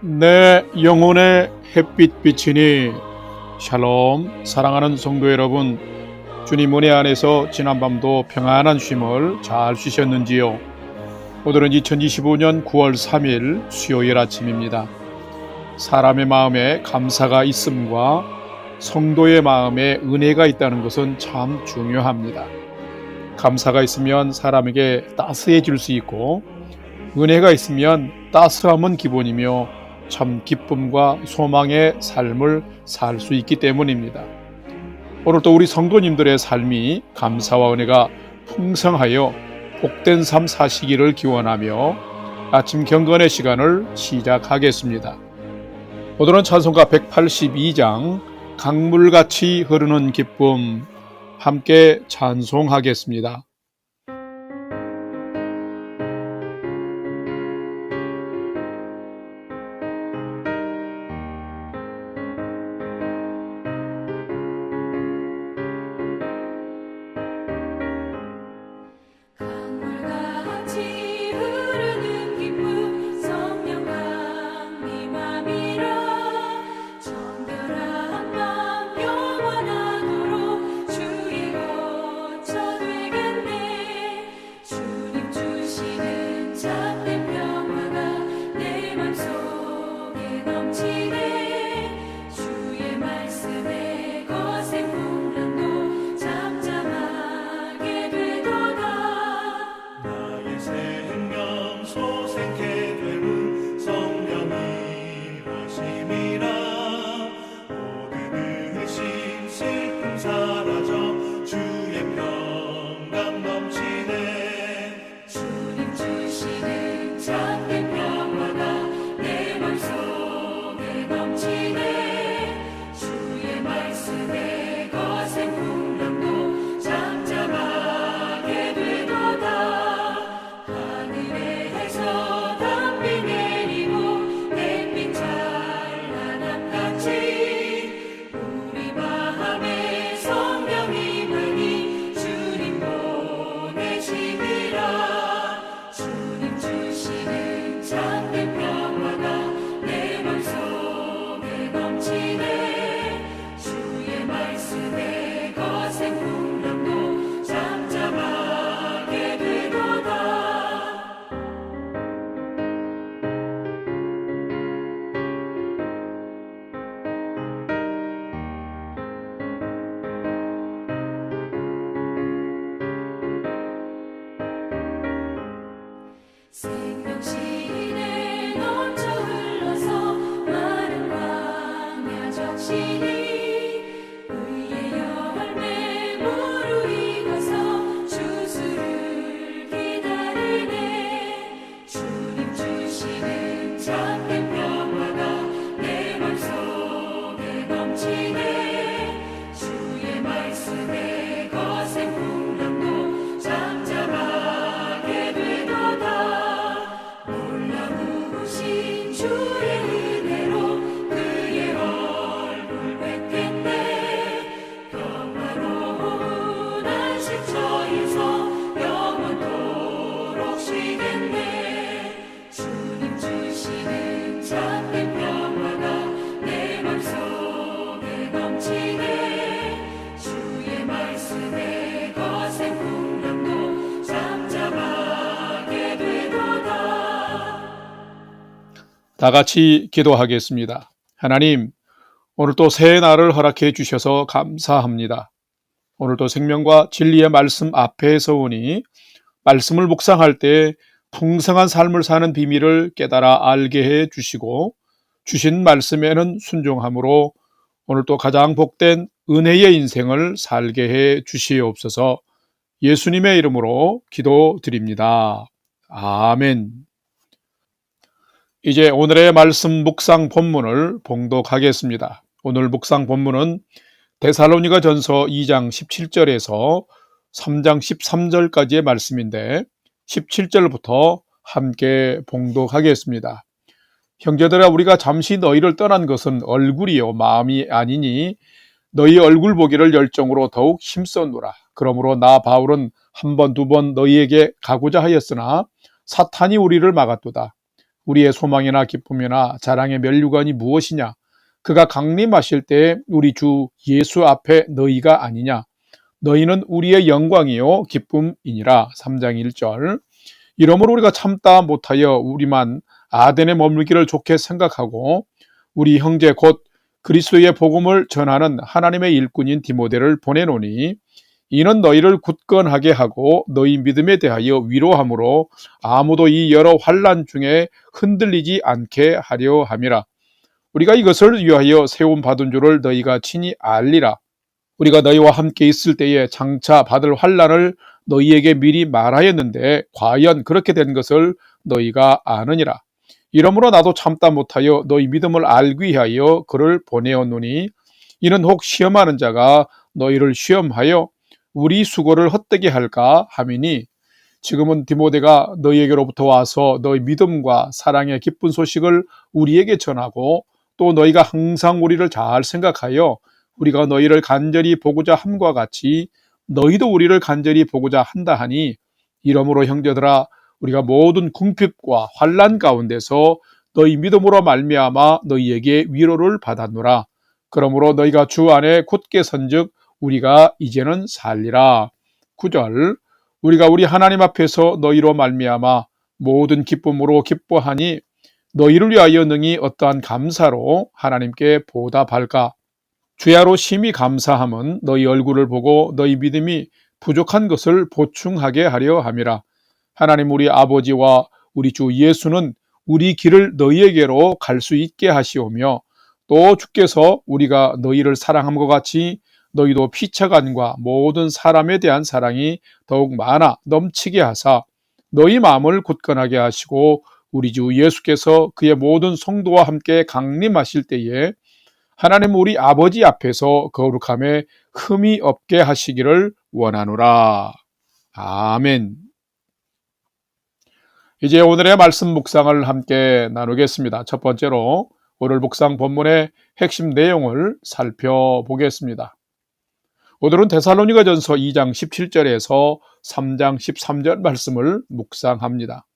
내 영혼의 햇빛 비치니. 샬롬. 사랑하는 성도 여러분, 주님 은혜 안에서 지난밤도 평안한 쉼을 잘 쉬셨는지요? 오늘은 2025년 9월 3일 수요일 아침입니다. 사람의 마음에 감사가 있음과 성도의 마음에 은혜가 있다는 것은 참 중요합니다. 감사가 있으면 사람에게 따스해질 수 있고, 은혜가 있으면 따스함은 기본이며 참 기쁨과 소망의 삶을 살 수 있기 때문입니다. 오늘도 우리 성도님들의 삶이 감사와 은혜가 풍성하여 복된 삶 사시기를 기원하며 아침 경건의 시간을 시작하겠습니다. 오늘은 찬송가 182장 강물같이 흐르는 기쁨, 함께 찬송하겠습니다. 다 같이 기도하겠습니다. 하나님, 오늘 또 새 날을 허락해 주셔서 감사합니다. 오늘도 생명과 진리의 말씀 앞에 서오니 말씀을 묵상할 때 풍성한 삶을 사는 비밀을 깨달아 알게 해 주시고, 주신 말씀에는 순종함으로 오늘 또 가장 복된 은혜의 인생을 살게 해 주시옵소서. 예수님의 이름으로 기도드립니다. 아멘. 이제 오늘의 말씀 묵상 본문을 봉독하겠습니다. 오늘 묵상 본문은 데살로니가 전서 2장 17절에서 3장 13절까지의 말씀인데 17절부터 함께 봉독하겠습니다. 형제들아, 우리가 잠시 너희를 떠난 것은 얼굴이요 마음이 아니니 너희 얼굴 보기를 열정으로 더욱 힘썼노라. 그러므로 나 바울은 한 번, 두 번 너희에게 가고자 하였으나 사탄이 우리를 막았도다. 우리의 소망이나 기쁨이나 자랑의 면류관이 무엇이냐? 그가 강림하실 때 우리 주 예수 앞에 너희가 아니냐? 너희는 우리의 영광이요 기쁨이니라. 3장 1절. 이러므로 우리가 참다 못하여 우리만 아덴에 머물기를 좋게 생각하고 우리 형제 곧 그리스도의 복음을 전하는 하나님의 일꾼인 디모데를 보내노니 이는 너희를 굳건하게 하고 너희 믿음에 대하여 위로함으로 아무도 이 여러 환난 중에 흔들리지 않게 하려 함이라. 우리가 이것을 위하여 세움 받은 줄을 너희가 친히 알리라. 우리가 너희와 함께 있을 때에 장차 받을 환난을 너희에게 미리 말하였는데 과연 그렇게 된 것을 너희가 아느니라. 이러므로 나도 참다 못하여 너희 믿음을 알기 위하여 그를 보내었노니 이는 혹 시험하는 자가 너희를 시험하여 우리 수고를 헛되게 할까 함이니 지금은 디모데가 너희에게로부터 와서 너희 믿음과 사랑의 기쁜 소식을 우리에게 전하고 또 너희가 항상 우리를 잘 생각하여 우리가 너희를 간절히 보고자 함과 같이 너희도 우리를 간절히 보고자 한다 하니 이러므로 형제들아 우리가 모든 궁핍과 환난 가운데서 너희 믿음으로 말미암아 너희에게 위로를 받았노라. 그러므로 너희가 주 안에 굳게 선즉 우리가 이제는 살리라. 9절. 우리가 우리 하나님 앞에서 너희로 말미암아 모든 기쁨으로 기뻐하니 너희를 위하여 능히 어떠한 감사로 하나님께 보답할까. 주야로 심히 감사함은 너희 얼굴을 보고 너희 믿음이 부족한 것을 보충하게 하려 함이라. 하나님 우리 아버지와 우리 주 예수는 우리 길을 너희에게로 갈 수 있게 하시오며 또 주께서 우리가 너희를 사랑함과 같이 너희도 피차간과 모든 사람에 대한 사랑이 더욱 많아 넘치게 하사 너희 마음을 굳건하게 하시고 우리 주 예수께서 그의 모든 성도와 함께 강림하실 때에 하나님 우리 아버지 앞에서 거룩함에 흠이 없게 하시기를 원하노라. 아멘. 이제 오늘의 말씀 묵상을 함께 나누겠습니다. 첫 번째로 오늘 묵상 본문의 핵심 내용을 살펴보겠습니다. 오늘은 데살로니가전서 2장 17절에서 3장 13절 말씀을 묵상합니다.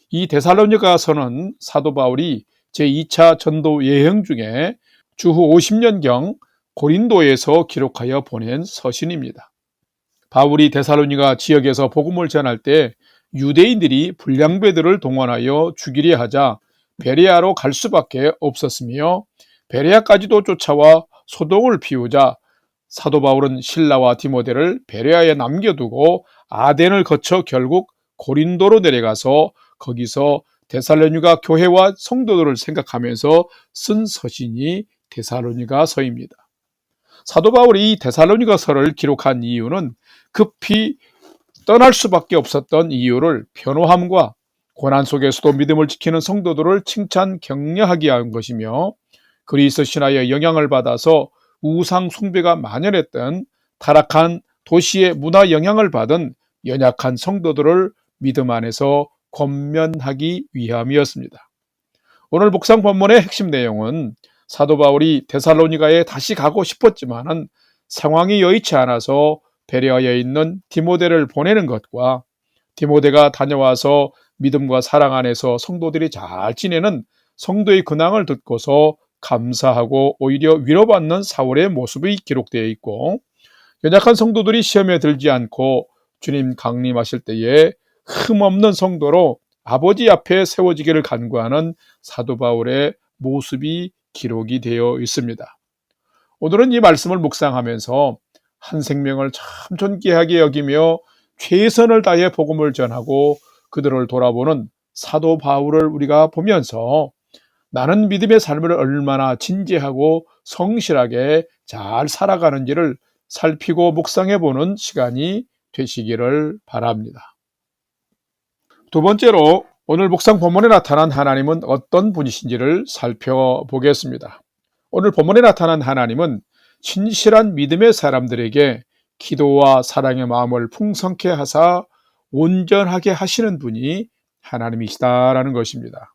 이 데살로니가서는 사도 바울이 제2차 전도 여행 중에 주후 50년경 고린도에서 기록하여 보낸 서신입니다. 바울이 데살로니가 지역에서 복음을 전할 때 유대인들이 불량배들을 동원하여 죽이려 하자 베레아로 갈 수밖에 없었으며 베레아까지도 쫓아와 소동을 피우자 사도 바울은 실라와 디모데를 베레아에 남겨두고 아덴을 거쳐 결국 고린도로 내려가서 거기서 데살로니가 교회와 성도들을 생각하면서 쓴 서신이 데살로니가서입니다. 사도 바울이 이 데살로니가서를 기록한 이유는 급히 떠날 수밖에 없었던 이유를 변호함과 고난 속에서도 믿음을 지키는 성도들을 칭찬 격려하기 위한 것이며 그리스 신화의 영향을 받아서 우상 숭배가 만연했던 타락한 도시의 문화 영향을 받은 연약한 성도들을 믿음 안에서 권면하기 위함이었습니다. 오늘 묵상 본문의 핵심 내용은 사도 바울이 데살로니가에 다시 가고 싶었지만은 상황이 여의치 않아서 베레아에 있는 디모데를 보내는 것과 디모데가 다녀와서 믿음과 사랑 안에서 성도들이 잘 지내는 성도의 근황을 듣고서 감사하고 오히려 위로받는 사울의 모습이 기록되어 있고 연약한 성도들이 시험에 들지 않고 주님 강림하실 때에 흠없는 성도로 아버지 앞에 세워지기를 간구하는 사도 바울의 모습이 기록이 되어 있습니다. 오늘은 이 말씀을 묵상하면서 한 생명을 참 존귀하게 여기며 최선을 다해 복음을 전하고 그들을 돌아보는 사도 바울을 우리가 보면서 나는 믿음의 삶을 얼마나 진지하고 성실하게 잘 살아가는지를 살피고 묵상해보는 시간이 되시기를 바랍니다. 두 번째로 오늘 묵상 본문에 나타난 하나님은 어떤 분이신지를 살펴보겠습니다. 오늘 본문에 나타난 하나님은 진실한 믿음의 사람들에게 기도와 사랑의 마음을 풍성케 하사 온전하게 하시는 분이 하나님이시다라는 것입니다.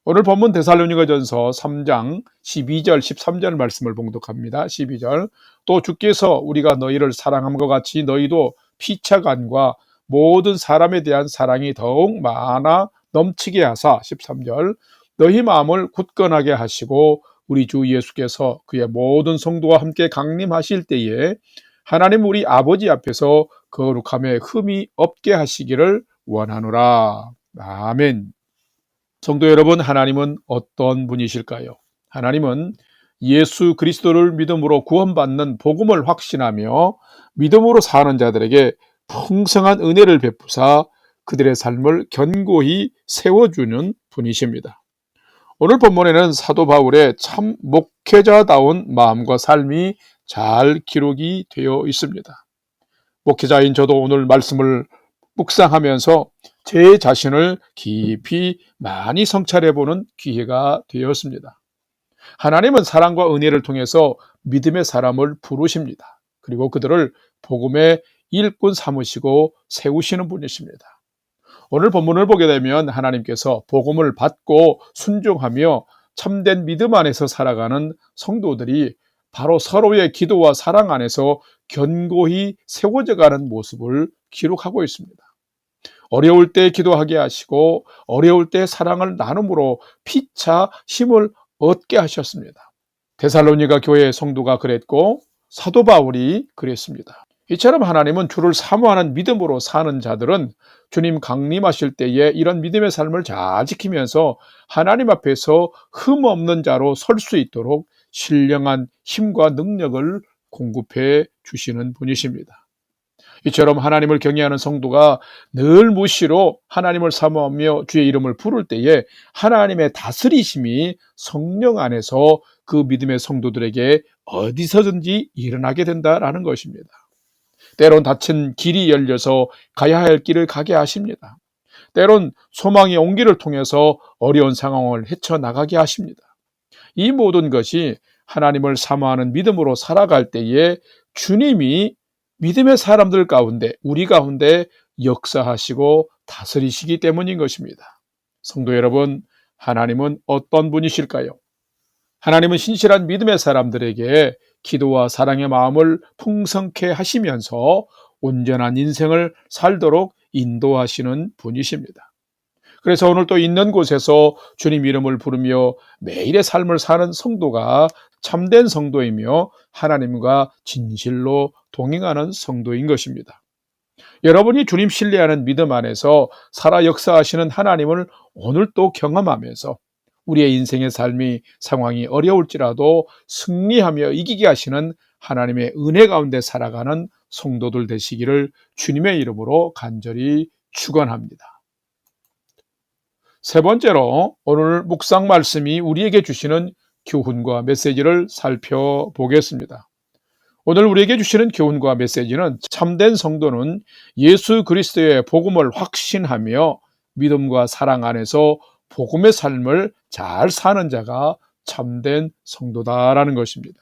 오늘 본문 데살로니가전서 3장 12절 13절 말씀을 봉독합니다. 12절 또 주께서 우리가 너희를 사랑함과 같이 너희도 피차간과 모든 사람에 대한 사랑이 더욱 많아 넘치게 하사 13절 너희 마음을 굳건하게 하시고 우리 주 예수께서 그의 모든 성도와 함께 강림하실 때에 하나님 우리 아버지 앞에서 거룩함에 흠이 없게 하시기를 원하노라. 아멘. 성도 여러분, 하나님은 어떤 분이실까요? 하나님은 예수 그리스도를 믿음으로 구원받는 복음을 확신하며 믿음으로 사는 자들에게 풍성한 은혜를 베푸사 그들의 삶을 견고히 세워주는 분이십니다. 오늘 본문에는 사도 바울의 참 목회자다운 마음과 삶이 잘 기록이 되어 있습니다. 목회자인 저도 오늘 말씀을 묵상하면서 제 자신을 깊이 많이 성찰해보는 기회가 되었습니다. 하나님은 사랑과 은혜를 통해서 믿음의 사람을 부르십니다. 그리고 그들을 복음의 일꾼 삼으시고 세우시는 분이십니다. 오늘 본문을 보게 되면 하나님께서 복음을 받고 순종하며 참된 믿음 안에서 살아가는 성도들이 바로 서로의 기도와 사랑 안에서 견고히 세워져가는 모습을 기록하고 있습니다. 어려울 때 기도하게 하시고 어려울 때 사랑을 나눔으로 피차 힘을 얻게 하셨습니다. 데살로니가 교회의 성도가 그랬고 사도 바울이 그랬습니다. 이처럼 하나님은 주를 사모하는 믿음으로 사는 자들은 주님 강림하실 때에 이런 믿음의 삶을 잘 지키면서 하나님 앞에서 흠 없는 자로 설 수 있도록 신령한 힘과 능력을 공급해 주시는 분이십니다. 이처럼 하나님을 경외하는 성도가 늘 무시로 하나님을 사모하며 주의 이름을 부를 때에 하나님의 다스리심이 성령 안에서 그 믿음의 성도들에게 어디서든지 일어나게 된다라는 것입니다. 때론 닫힌 길이 열려서 가야 할 길을 가게 하십니다. 때론 소망의 온기를 통해서 어려운 상황을 헤쳐나가게 하십니다. 이 모든 것이 하나님을 사모하는 믿음으로 살아갈 때에 주님이 믿음의 사람들 가운데 우리 가운데 역사하시고 다스리시기 때문인 것입니다. 성도 여러분, 하나님은 어떤 분이실까요? 하나님은 신실한 믿음의 사람들에게 기도와 사랑의 마음을 풍성케 하시면서 온전한 인생을 살도록 인도하시는 분이십니다. 그래서 오늘 또 있는 곳에서 주님 이름을 부르며 매일의 삶을 사는 성도가 참된 성도이며 하나님과 진실로 동행하는 성도인 것입니다. 여러분이 주님 신뢰하는 믿음 안에서 살아 역사하시는 하나님을 오늘 또 경험하면서 우리의 인생의 삶이 상황이 어려울지라도 승리하며 이기게 하시는 하나님의 은혜 가운데 살아가는 성도들 되시기를 주님의 이름으로 간절히 축원합니다. 세 번째로 오늘 묵상 말씀이 우리에게 주시는 교훈과 메시지를 살펴보겠습니다. 오늘 우리에게 주시는 교훈과 메시지는 참된 성도는 예수 그리스도의 복음을 확신하며 믿음과 사랑 안에서 복음의 삶을 잘 사는 자가 참된 성도다라는 것입니다.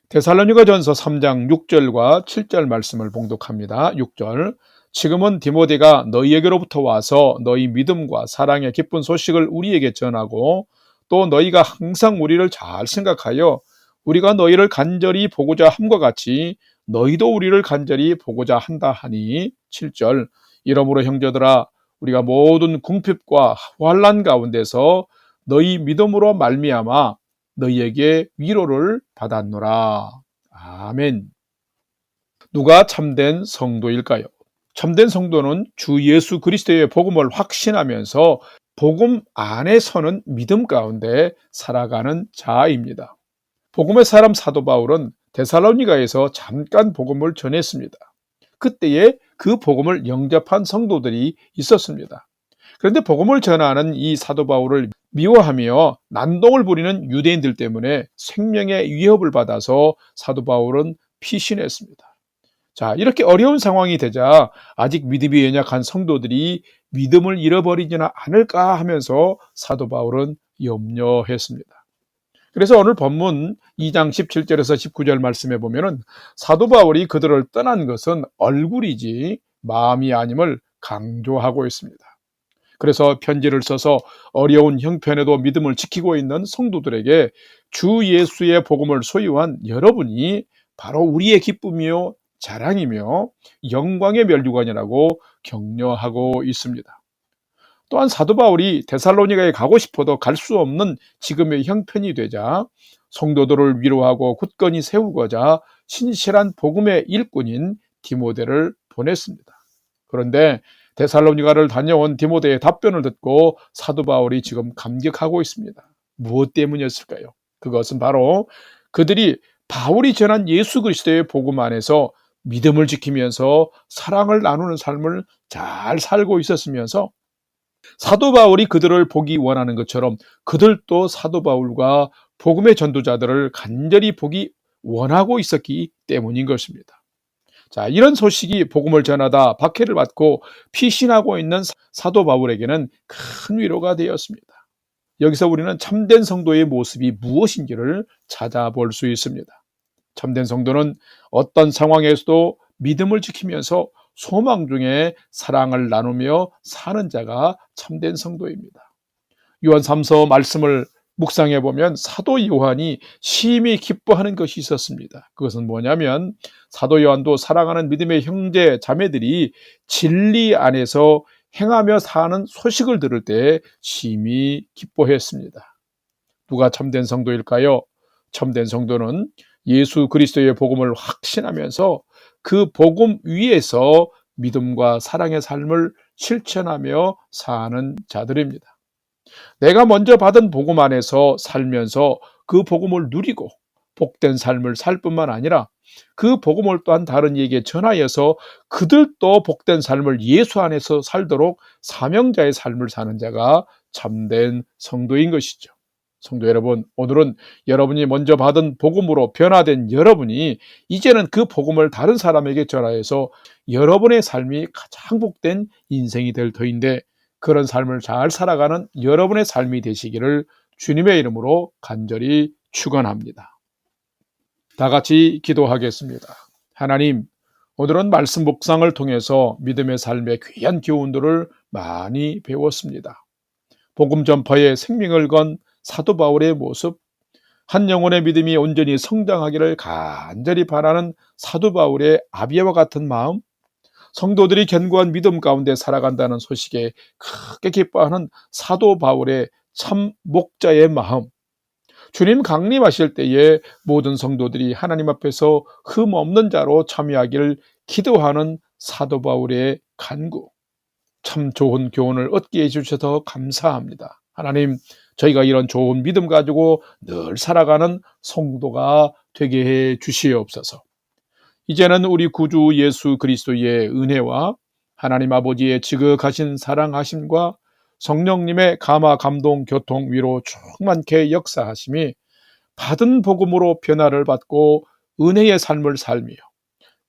데살로니가전서 3장 6절과 7절 말씀을 봉독합니다. 6절 지금은 디모데가 너희에게로부터 와서 너희 믿음과 사랑의 기쁜 소식을 우리에게 전하고 또 너희가 항상 우리를 잘 생각하여 우리가 너희를 간절히 보고자 함과 같이 너희도 우리를 간절히 보고자 한다 하니 7절 이러므로 형제들아 우리가 모든 궁핍과 환난 가운데서 너희 믿음으로 말미암아 너희에게 위로를 받았노라. 아멘. 누가 참된 성도일까요? 참된 성도는 주 예수 그리스도의 복음을 확신하면서 복음 안에 서는 믿음 가운데 살아가는 자입니다. 복음의 사람 사도 바울은 데살로니가에서 잠깐 복음을 전했습니다. 그때에 그 복음을 영접한 성도들이 있었습니다. 그런데 복음을 전하는 이 사도 바울을 미워하며 난동을 부리는 유대인들 때문에 생명의 위협을 받아서 사도 바울은 피신했습니다. 자, 이렇게 어려운 상황이 되자 아직 믿음이 연약한 성도들이 믿음을 잃어버리지는 않을까 하면서 사도 바울은 염려했습니다. 그래서 오늘 본문 2장 17절에서 19절 말씀에 보면은 사도 바울이 그들을 떠난 것은 얼굴이지 마음이 아님을 강조하고 있습니다. 그래서 편지를 써서 어려운 형편에도 믿음을 지키고 있는 성도들에게 주 예수의 복음을 소유한 여러분이 바로 우리의 기쁨이요 자랑이며 영광의 면류관이라고 격려하고 있습니다. 또한 사도 바울이 데살로니가에 가고 싶어도 갈 수 없는 지금의 형편이 되자 성도들을 위로하고 굳건히 세우고자 신실한 복음의 일꾼인 디모데를 보냈습니다. 그런데 데살로니가를 다녀온 디모데의 답변을 듣고 사도 바울이 지금 감격하고 있습니다. 무엇 때문이었을까요? 그것은 바로 그들이 바울이 전한 예수 그리스도의 복음 안에서 믿음을 지키면서 사랑을 나누는 삶을 잘 살고 있었으면서 사도 바울이 그들을 보기 원하는 것처럼 그들도 사도 바울과 복음의 전도자들을 간절히 보기 원하고 있었기 때문인 것입니다. 자, 이런 소식이 복음을 전하다 박해를 받고 피신하고 있는 사도 바울에게는 큰 위로가 되었습니다. 여기서 우리는 참된 성도의 모습이 무엇인지를 찾아볼 수 있습니다. 참된 성도는 어떤 상황에서도 믿음을 지키면서 소망 중에 사랑을 나누며 사는 자가 참된 성도입니다. 요한 3서 말씀을 묵상해 보면 사도 요한이 심히 기뻐하는 것이 있었습니다. 그것은 뭐냐면 사도 요한도 사랑하는 믿음의 형제 자매들이 진리 안에서 행하며 사는 소식을 들을 때 심히 기뻐했습니다. 누가 참된 성도일까요? 참된 성도는 예수 그리스도의 복음을 확신하면서 그 복음 위에서 믿음과 사랑의 삶을 실천하며 사는 자들입니다. 내가 먼저 받은 복음 안에서 살면서 그 복음을 누리고 복된 삶을 살 뿐만 아니라 그 복음을 또한 다른 이에게 전하여서 그들도 복된 삶을 예수 안에서 살도록 사명자의 삶을 사는 자가 참된 성도인 것이죠. 성도 여러분, 오늘은 여러분이 먼저 받은 복음으로 변화된 여러분이 이제는 그 복음을 다른 사람에게 전하여서 여러분의 삶이 가장 복된 인생이 될 터인데 그런 삶을 잘 살아가는 여러분의 삶이 되시기를 주님의 이름으로 간절히 축원합니다. 다 같이 기도하겠습니다. 하나님, 오늘은 말씀 묵상을 통해서 믿음의 삶의 귀한 교훈들을 많이 배웠습니다. 복음 전파에 생명을 건 사도 바울의 모습, 한 영혼의 믿음이 온전히 성장하기를 간절히 바라는 사도 바울의 아비와 같은 마음, 성도들이 견고한 믿음 가운데 살아간다는 소식에 크게 기뻐하는 사도 바울의 참 목자의 마음, 주님 강림하실 때에 모든 성도들이 하나님 앞에서 흠 없는 자로 참여하기를 기도하는 사도 바울의 간구, 참 좋은 교훈을 얻게 해주셔서 감사합니다. 하나님, 저희가 이런 좋은 믿음 가지고 늘 살아가는 성도가 되게 해 주시옵소서. 이제는 우리 구주 예수 그리스도의 은혜와 하나님 아버지의 지극하신 사랑하심과 성령님의 감화 감동 교통 위로 충만케 역사하심이 받은 복음으로 변화를 받고 은혜의 삶을 살며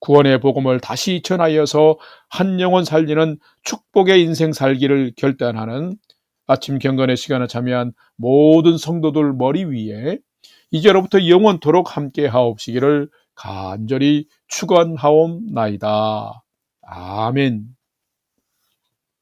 구원의 복음을 다시 전하여서 한 영혼 살리는 축복의 인생 살기를 결단하는 아침 경건의 시간에 참여한 모든 성도들 머리 위에 이제로부터 영원토록 함께 하옵시기를 간절히 축원하옵나이다. 아멘.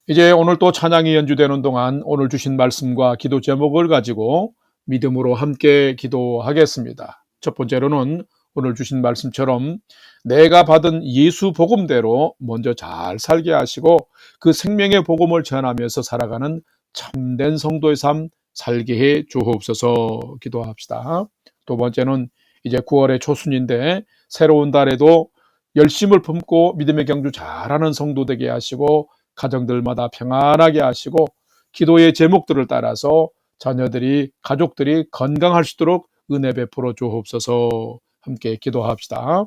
이제 오늘 또 찬양이 연주되는 동안 오늘 주신 말씀과 기도 제목을 가지고 믿음으로 함께 기도하겠습니다. 첫 번째로는 오늘 주신 말씀처럼 내가 받은 예수 복음대로 먼저 잘 살게 하시고 그 생명의 복음을 전하면서 살아가는 참된 성도의 삶 살게 해 주옵소서 기도합시다. 두 번째는 이제 9월의 초순인데 새로운 달에도 열심을 품고 믿음의 경주 잘하는 성도 되게 하시고 가정들마다 평안하게 하시고 기도의 제목들을 따라서 자녀들이 가족들이 건강할 수 있도록 은혜 베풀어 주옵소서 함께 기도합시다.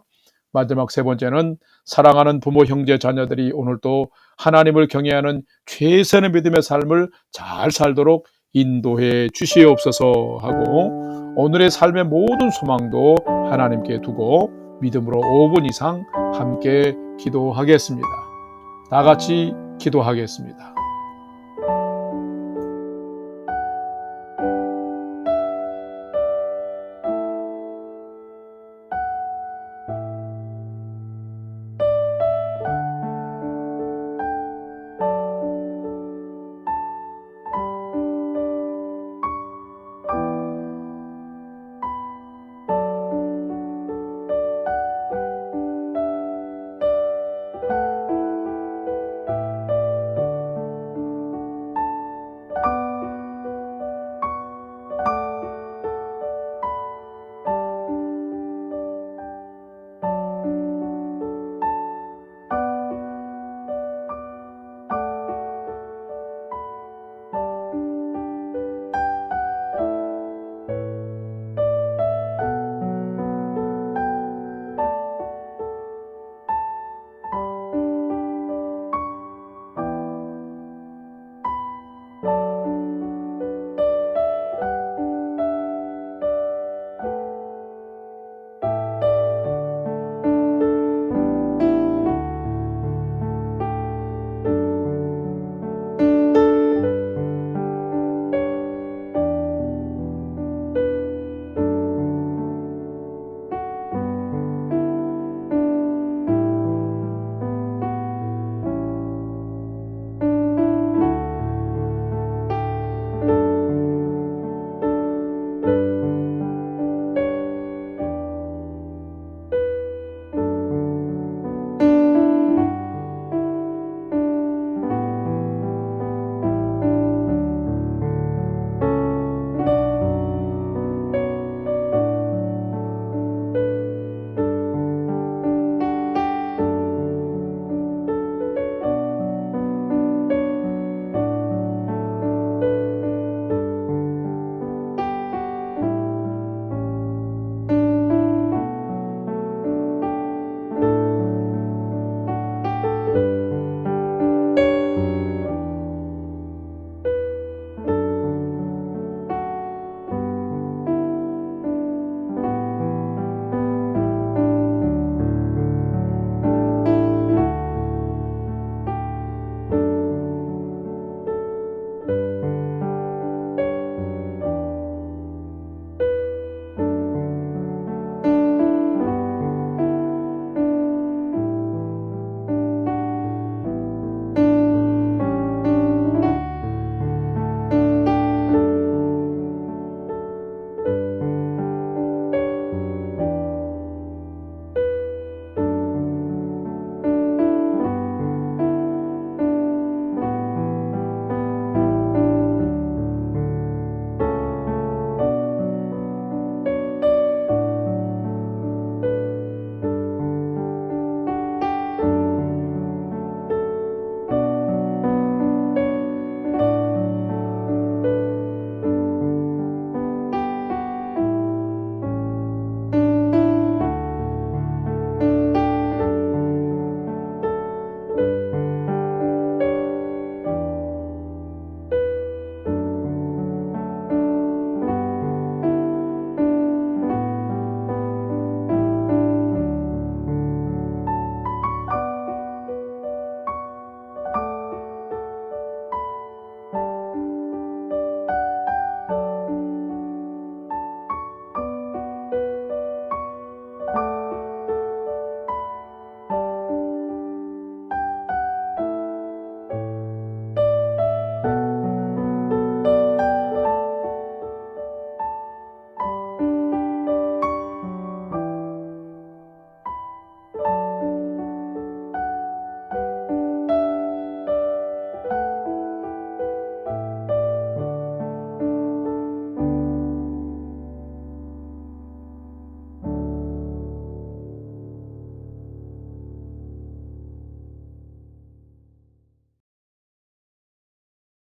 마지막 세 번째는 사랑하는 부모 형제 자녀들이 오늘도 하나님을 경외하는 최선의 믿음의 삶을 잘 살도록 인도해 주시옵소서 하고 오늘의 삶의 모든 소망도 하나님께 두고 믿음으로 5분 이상 함께 기도하겠습니다. 다 같이 기도하겠습니다.